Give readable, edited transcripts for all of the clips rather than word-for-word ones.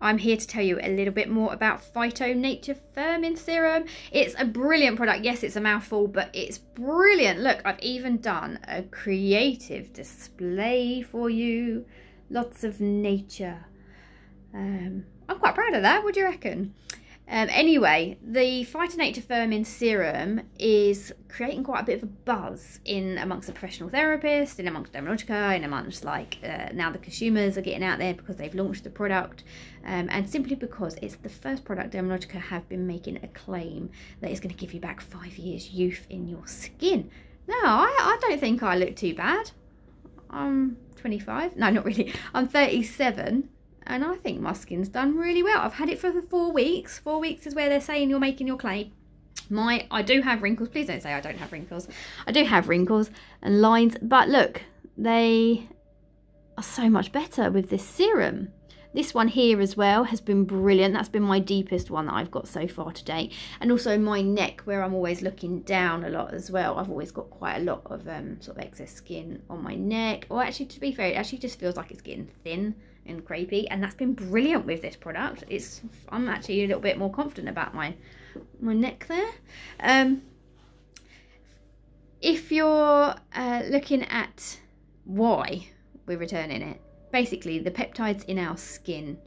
I'm here to tell you a little bit more about Phyto Nature Firming Serum. It's a brilliant product. Yes, it's a mouthful, but it's brilliant. Look, I've even done a creative display for you. Lots of nature. I'm quite proud of that. What do you reckon? Anyway, the Phyto Nature Firming Serum is creating quite a bit of a buzz in amongst the professional therapists, in amongst dermalogica, and amongst now the consumers are getting out there because they've launched the product, and simply because it's the first product dermalogica have been making a claim that it's going to give you back 5 years youth in your skin. No, I don't think I look too bad. I'm 25. No, not really. I'm 37. And I think my skin's done really well. I've had it for 4 weeks. 4 weeks is where they're saying you're making your claim. I do have wrinkles. Please don't say I don't have wrinkles. I do have wrinkles and lines. But look, they are so much better with this serum. This one here as well has been brilliant. That's been my deepest one that I've got so far today. And also my neck, where I'm always looking down a lot as well. I've always got quite a lot of sort of excess skin on my neck. Or actually, to be fair, it actually just feels like it's getting thin and crepey, and that's been brilliant with this product. I'm actually a little bit more confident about my neck there. If you're looking at why we're returning it, basically the peptides in our skin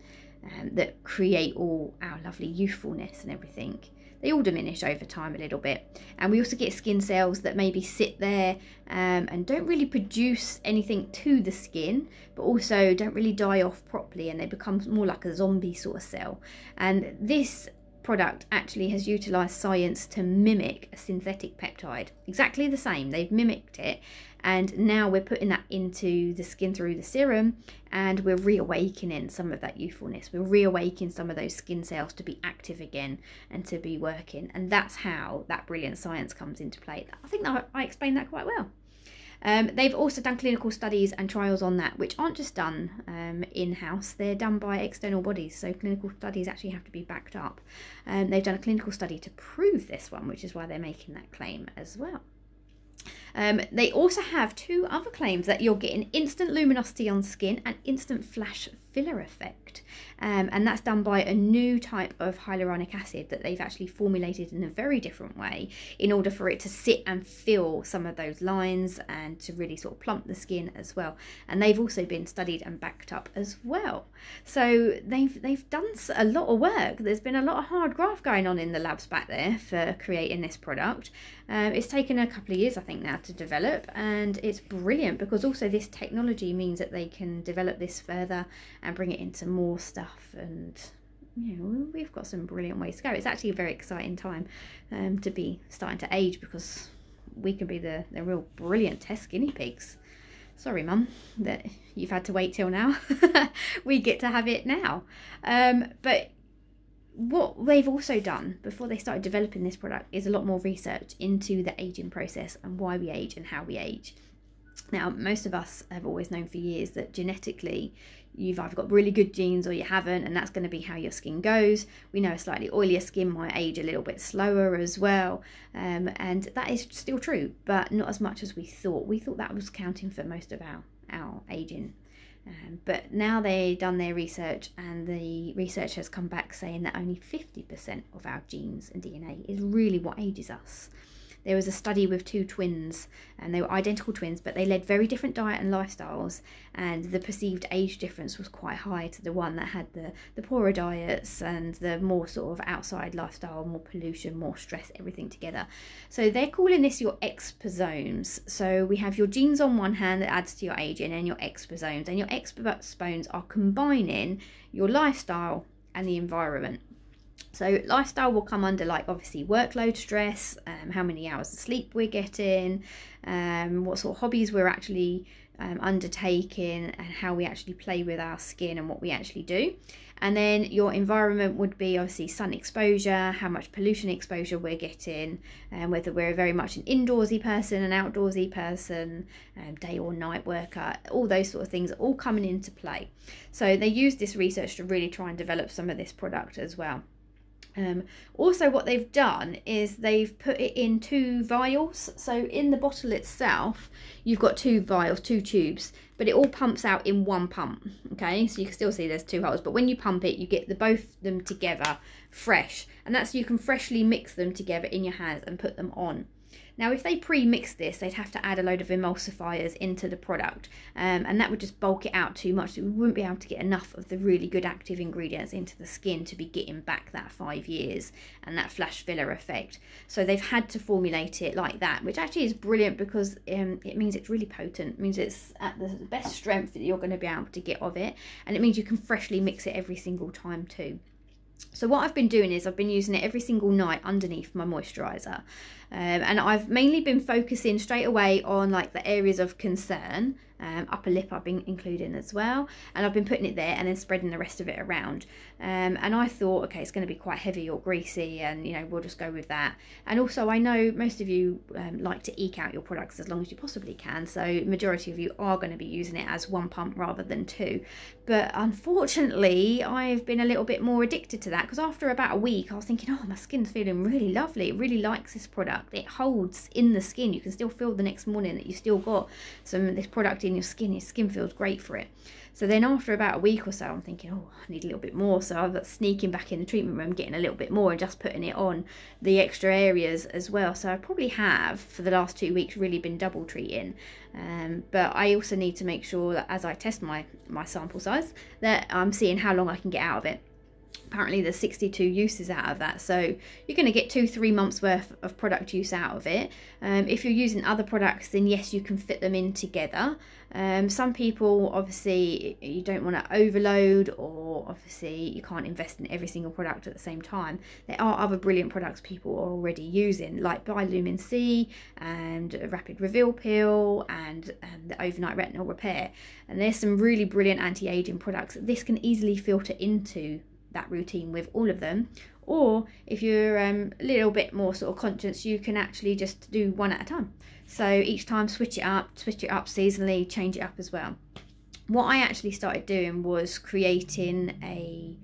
that create all our lovely youthfulness and everything, they all diminish over time a little bit, and we also get skin cells that maybe sit there and don't really produce anything to the skin, but also don't really die off properly, and they become more like a zombie sort of cell. And this product actually has utilized science to mimic a synthetic peptide, exactly the same. They've mimicked it, and now we're putting that into the skin through the serum, and we're reawakening some of that youthfulness. We're reawakening some of those skin cells to be active again and to be working, and that's how that brilliant science comes into play. I think that I explained that quite well. They've also done clinical studies and trials on that, which aren't just done in-house. They're done by external bodies, so clinical studies actually have to be backed up. They've done a clinical study to prove this one, which is why they're making that claim as well. They also have 2 other claims, that you're getting instant luminosity on skin and instant flash filler effect, and that's done by a new type of hyaluronic acid that they've actually formulated in a very different way in order for it to sit and fill some of those lines and to really sort of plump the skin as well. And they've also been studied and backed up as well. So they've done a lot of work. There's been a lot of hard graft going on in the labs back there for creating this product. It's taken a couple of years, I think, now to develop, and it's brilliant because also this technology means that they can develop this further and bring it into more stuff, and you know, we've got some brilliant ways to go. It's actually a very exciting time to be starting to age, because we can be the real brilliant test guinea pigs. Sorry, Mum, that you've had to wait till now. We get to have it now. But what they've also done before they started developing this product is a lot more research into the aging process and why we age and how we age. Now, most of us have always known for years that genetically you've either got really good genes or you haven't, and that's going to be how your skin goes. We know a slightly oilier skin might age a little bit slower as well, and that is still true, but not as much as we thought. We thought that was counting for most of our aging. But now they've done their research, and the research has come back saying that only 50% of our genes and DNA is really what ages us. There was a study with 2 twins, and they were identical twins, but they led very different diet and lifestyles, and the perceived age difference was quite high to the one that had the poorer diets and the more sort of outside lifestyle, more pollution, more stress, everything together. So they're calling this your exposomes. So we have your genes on one hand that adds to your aging, and your exposomes, and your exposomes are combining your lifestyle and the environment. So lifestyle will come under, like, obviously workload stress, how many hours of sleep we're getting, what sort of hobbies we're actually undertaking, and how we actually play with our skin and what we actually do. And then your environment would be obviously sun exposure, how much pollution exposure we're getting, and whether we're very much an indoorsy person, an outdoorsy person, day or night worker, all those sort of things are all coming into play. So they use this research to really try and develop some of this product as well. Also what they've done is they've put it in 2 vials. So in the bottle itself, you've got 2 vials, 2 tubes, but it all pumps out in 1 pump. Okay, so you can still see there's 2 holes, but when you pump it, you get both of them together fresh. And that's, you can freshly mix them together in your hands and put them on. Now, if they pre-mix this, they'd have to add a load of emulsifiers into the product, and that would just bulk it out too much. So we wouldn't be able to get enough of the really good active ingredients into the skin to be getting back that 5 years and that flash filler effect. So they've had to formulate it like that, which actually is brilliant because it means it's really potent. It means it's at the best strength that you're going to be able to get of it, and it means you can freshly mix it every single time too. So what I've been doing is I've been using it every single night underneath my moisturiser, and I've mainly been focusing straight away on like the areas of concern. Upper lip I've been including as well, and I've been putting it there and then spreading the rest of it around, and I thought, okay, it's going to be quite heavy or greasy, and you know, we'll just go with that. And also I know most of you like to eke out your products as long as you possibly can, so majority of you are going to be using it as 1 pump rather than 2, but unfortunately I've been a little bit more addicted to that, because after about a week I was thinking, oh, my skin's feeling really lovely, it really likes this product, it holds in the skin, you can still feel the next morning that you still got some of this product in your skin feels great for it. So then after about a week or so, I'm thinking, oh, I need a little bit more. So I was sneaking back in the treatment room, getting a little bit more and just putting it on the extra areas as well. So I probably have, for the last 2 weeks, really been double treating. But I also need to make sure that as I test my sample size, that I'm seeing how long I can get out of it. Apparently there's 62 uses out of that, so you're going to get 2-3 months worth of product use out of it. If you're using other products, then yes, you can fit them in together. Some people, obviously, you don't want to overload, or obviously you can't invest in every single product at the same time. There are other brilliant products people are already using, like Biolumin C and Rapid Reveal Peel and the Overnight Retinol Repair, and there's some really brilliant anti-aging products. This can easily filter into that routine with all of them, or if you're a little bit more sort of conscious, you can actually just do one at a time. So each time switch it up seasonally, change it up as well. What I actually started doing was creating a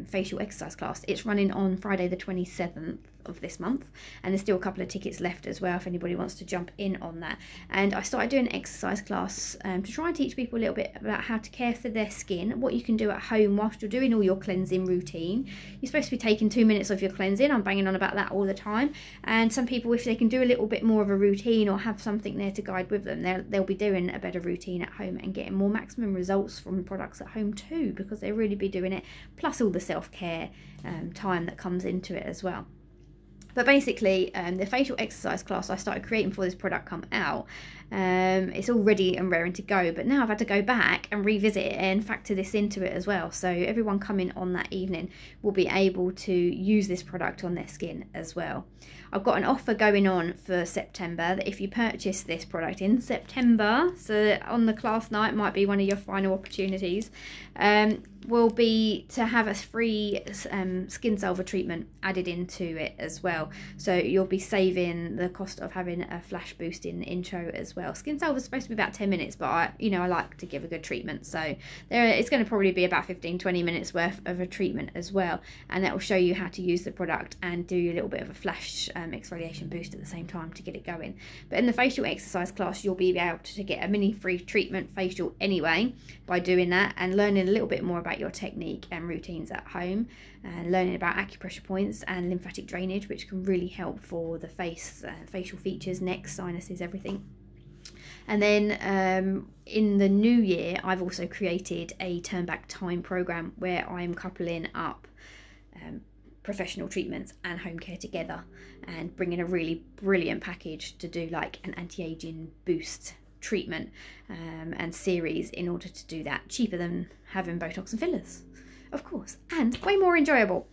facial exercise class. It's running on Friday the 27th of this month, and there's still a couple of tickets left as well if anybody wants to jump in on that. And I started doing an exercise class to try and teach people a little bit about how to care for their skin, what you can do at home whilst you're doing all your cleansing routine. You're supposed to be taking 2 minutes of your cleansing. I'm banging on about that all the time, and some people, if they can do a little bit more of a routine or have something there to guide with them, they'll be doing a better routine at home and getting more maximum results from products at home too, because they really be doing it, plus all the self-care time that comes into it as well. But basically, the facial exercise class I started creating before this product come out, it's all ready and raring to go, but now I've had to go back and revisit it and factor this into it as well. So everyone coming on that evening will be able to use this product on their skin as well. I've got an offer going on for September that if you purchase this product in September, so on the class night might be one of your final opportunities, will be to have a free skin salver treatment added into it as well. So you'll be saving the cost of having a flash boost in the intro as well. Skin salver is supposed to be about 10 minutes, but I like to give a good treatment. So it's going to probably be about 15-20 minutes worth of a treatment as well. And that will show you how to use the product and do a little bit of a flash exfoliation boost at the same time to get it going. But in the facial exercise class, you'll be able to get a mini free treatment facial anyway by doing that and learning a little bit more about your technique and routines at home, and learning about acupressure points and lymphatic drainage, which can really help for the face, facial features, neck, sinuses, everything. And then in the new year, I've also created a turn back time program where I'm coupling up professional treatments and home care together and bringing a really brilliant package to do like an anti-aging boost treatment and series in order to do that, cheaper than having Botox and fillers, of course, and way more enjoyable.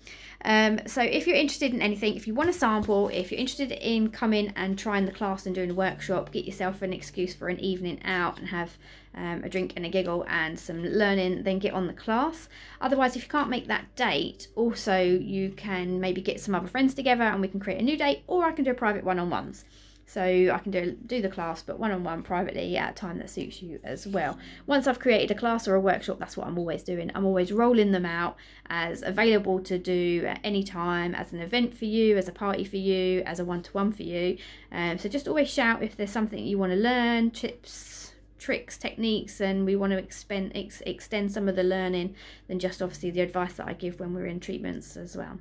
So if you're interested in anything, if you want a sample, if you're interested in coming and trying the class and doing a workshop, get yourself an excuse for an evening out and have a drink and a giggle and some learning, then get on the class. Otherwise, if you can't make that date, also you can maybe get some other friends together and we can create a new date, or I can do a private one-on-ones. So I can do the class, but one-on-one privately at a time that suits you as well. Once I've created a class or a workshop, that's what I'm always doing. I'm always rolling them out as available to do at any time, as an event for you, as a party for you, as a one-to-one for you. So just always shout if there's something you want to learn, tips, tricks, techniques, and we want to extend some of the learning than just obviously the advice that I give when we're in treatments as well.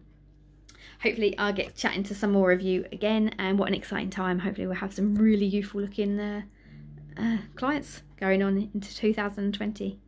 Hopefully I'll get chatting to some more of you again, and what an exciting time. Hopefully we'll have some really youthful looking clients going on into 2020.